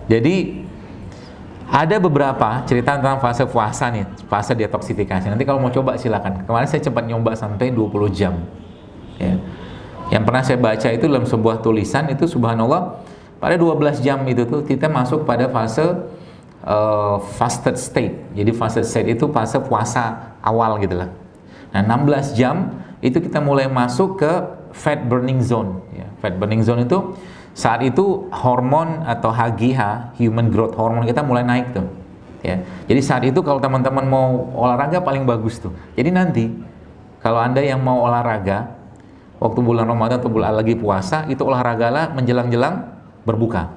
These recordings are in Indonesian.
Jadi ada beberapa cerita tentang fase puasa nih, fase detoksifikasi. Nanti kalau mau coba silakan. Kemarin saya sempat nyoba sampai 20 jam. Ya. Yang pernah saya baca itu dalam sebuah tulisan itu, subhanallah, pada 12 jam itu tuh kita masuk pada fase fasted state. Jadi fasted state itu fase puasa awal gitu lah. Nah, 16 jam itu kita mulai masuk ke fat burning zone. Ya. Fat burning zone itu saat itu hormon atau HGH, human growth hormone, kita mulai naik tuh. Ya. Jadi saat itu kalau teman-teman mau olahraga paling bagus tuh. Jadi nanti kalau Anda yang mau olahraga waktu bulan Ramadan atau bulan lagi puasa, itu olahragalah menjelang-jelang berbuka.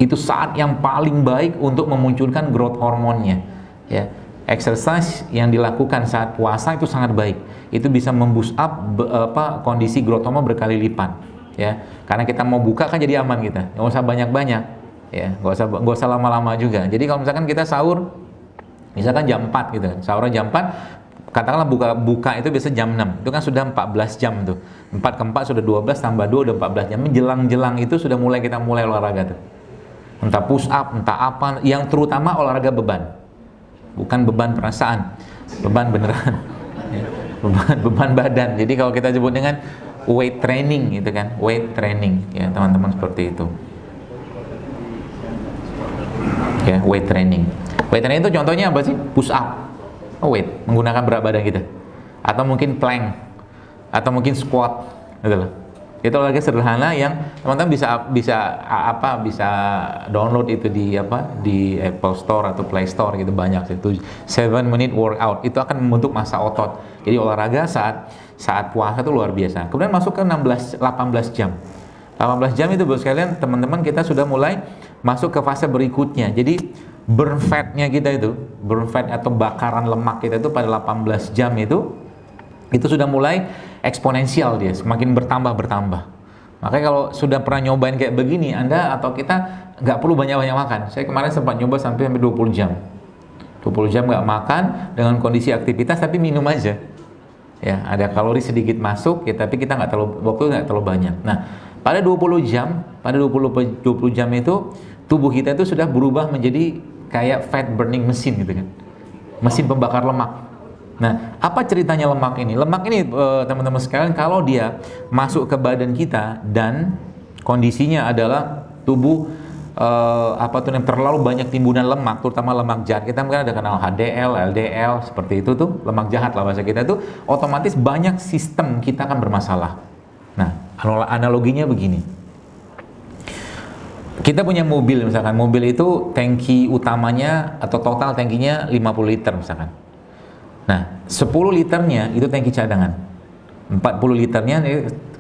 Itu saat yang paling baik untuk memunculkan growth hormonnya. Ya. Exercise yang dilakukan saat puasa itu sangat baik. Itu bisa memboost up kondisi growth hormone berkali lipat. Ya, karena kita mau buka kan jadi aman kita, nggak usah banyak-banyak, ya, nggak usah lama-lama juga. Jadi kalau misalkan kita sahur, misalkan jam 4 gitu, sahurnya jam 4, katakanlah buka itu biasa jam 6, itu kan sudah 14 jam tuh, 4 ke 4 sudah 12, tambah 2 udah 14 jam, menjelang-jelang itu sudah kita mulai olahraga tuh, entah push up, entah apa, yang terutama olahraga beban, bukan beban perasaan, beban beneran, ya, beban badan. Jadi kalau kita sebut dengan weight training gitu kan, weight training ya teman-teman, seperti itu ya. Weight training itu contohnya apa sih? Push up, weight, menggunakan berat badan kita, atau mungkin plank, atau mungkin squat gitu loh. Itu olahraga sederhana yang teman-teman bisa download itu di Apple Store atau Play Store gitu, banyak itu 7-minute workout. Itu akan membentuk massa otot. Jadi olahraga saat puasa itu luar biasa. Kemudian masuk ke 18 jam. 18 jam itu bos sekalian, teman-teman, kita sudah mulai masuk ke fase berikutnya. Jadi burn fatnya kita itu, burn fat atau bakaran lemak kita itu pada 18 jam itu sudah mulai eksponensial, dia semakin bertambah. Makanya kalau sudah pernah nyobain kayak begini, Anda atau kita nggak perlu banyak-banyak makan. Saya kemarin sempat nyoba sampai 20 jam. 20 jam nggak makan dengan kondisi aktivitas, tapi minum aja. Ya, ada kalori sedikit masuk, ya, tapi kita nggak terlalu banyak. Nah, pada 20 jam itu tubuh kita itu sudah berubah menjadi kayak fat burning machine gitu kan, mesin pembakar lemak. Nah, apa ceritanya lemak ini? Lemak ini teman-teman sekalian, kalau dia masuk ke badan kita dan kondisinya adalah tubuh terlalu banyak timbunan lemak, terutama lemak jahat. Kita mungkin ada kenal HDL, LDL, seperti itu tuh, lemak jahat lah bahasa kita tuh, otomatis banyak sistem kita akan bermasalah. Nah, analoginya begini. Kita punya mobil, misalkan mobil itu tangki utamanya atau total tangkinya 50 liter misalkan. Nah, 10 liternya itu tangki cadangan. 40 liternya,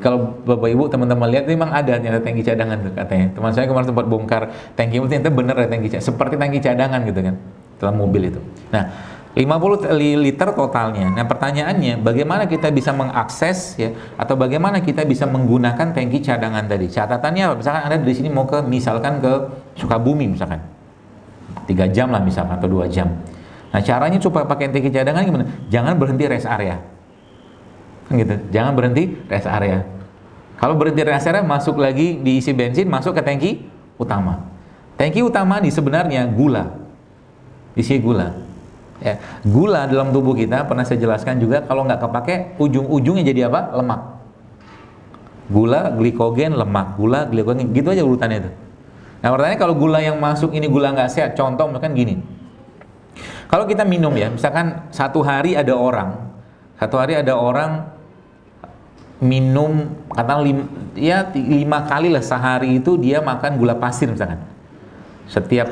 kalau Bapak Ibu teman-teman lihat, memang ada ternyata tangki cadangan tuh katanya. Teman saya kemarin sempat bongkar tangki itu, ternyata benar ada tangki cadangan, seperti tangki cadangan gitu kan, dalam mobil itu. Nah, 50 liter totalnya. Nah, pertanyaannya, bagaimana kita bisa mengakses ya, atau bagaimana kita bisa menggunakan tangki cadangan tadi? Catatannya, misalkan Anda dari sini mau misalkan ke Sukabumi misalkan, 3 jam lah misalkan, atau 2 jam. Nah, caranya supaya pakai tangki cadangan gimana? Jangan berhenti rest area, kan gitu. Jangan berhenti rest area. Kalau berhenti rest area, masuk lagi diisi bensin, masuk ke tangki utama. Tangki utama ini sebenarnya gula, isi gula. Ya, gula dalam tubuh kita pernah saya jelaskan juga, kalau nggak kepake ujung-ujungnya jadi apa? Lemak. Gula, glikogen, lemak, gula, glikogen, gitu aja urutannya itu. Nah, pertanyaannya kalau gula yang masuk ini gula nggak sehat, contoh misalkan gini. Kalau kita minum ya, misalkan satu hari ada orang minum katakan 5 kali lah sehari itu dia makan gula pasir misalkan. Setiap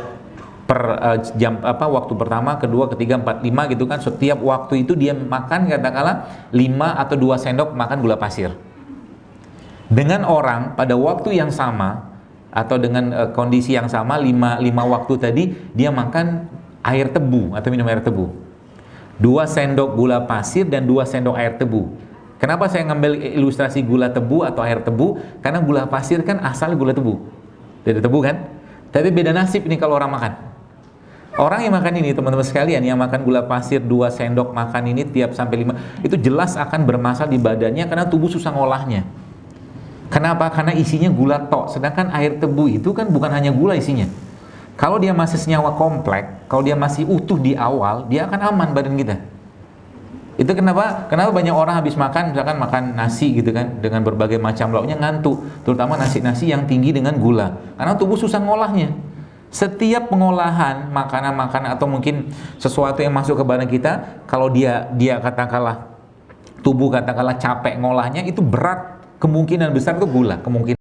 jam waktu pertama, kedua, ketiga, 4, 5 gitu kan, setiap waktu itu dia makan katakanlah 5 atau 2 sendok makan gula pasir. Dengan orang pada waktu yang sama atau dengan kondisi yang sama, 5 waktu tadi dia makan air tebu atau minum air tebu, 2 sendok gula pasir dan 2 sendok air tebu. Kenapa saya ngambil ilustrasi gula tebu atau air tebu? Karena gula pasir kan asal gula tebu, dari tebu kan. Tapi beda nasib nih kalau orang makan. Orang yang makan ini, teman-teman sekalian, yang makan gula pasir 2 sendok makan ini tiap sampai 5, itu jelas akan bermasalah di badannya karena tubuh susah ngolahnya. Kenapa? Karena isinya gula tok. Sedangkan air tebu itu kan bukan hanya gula isinya. Kalau dia masih senyawa kompleks, kalau dia masih utuh di awal, dia akan aman badan kita. Itu kenapa? Kenapa banyak orang habis makan, misalkan makan nasi gitu kan, dengan berbagai macam lauknya ngantuk, terutama nasi-nasi yang tinggi dengan gula. Karena tubuh susah ngolahnya. Setiap pengolahan makanan-makanan atau mungkin sesuatu yang masuk ke badan kita, kalau dia katakanlah tubuh katakanlah capek ngolahnya, itu berat, kemungkinan besar itu gula, kemungkinan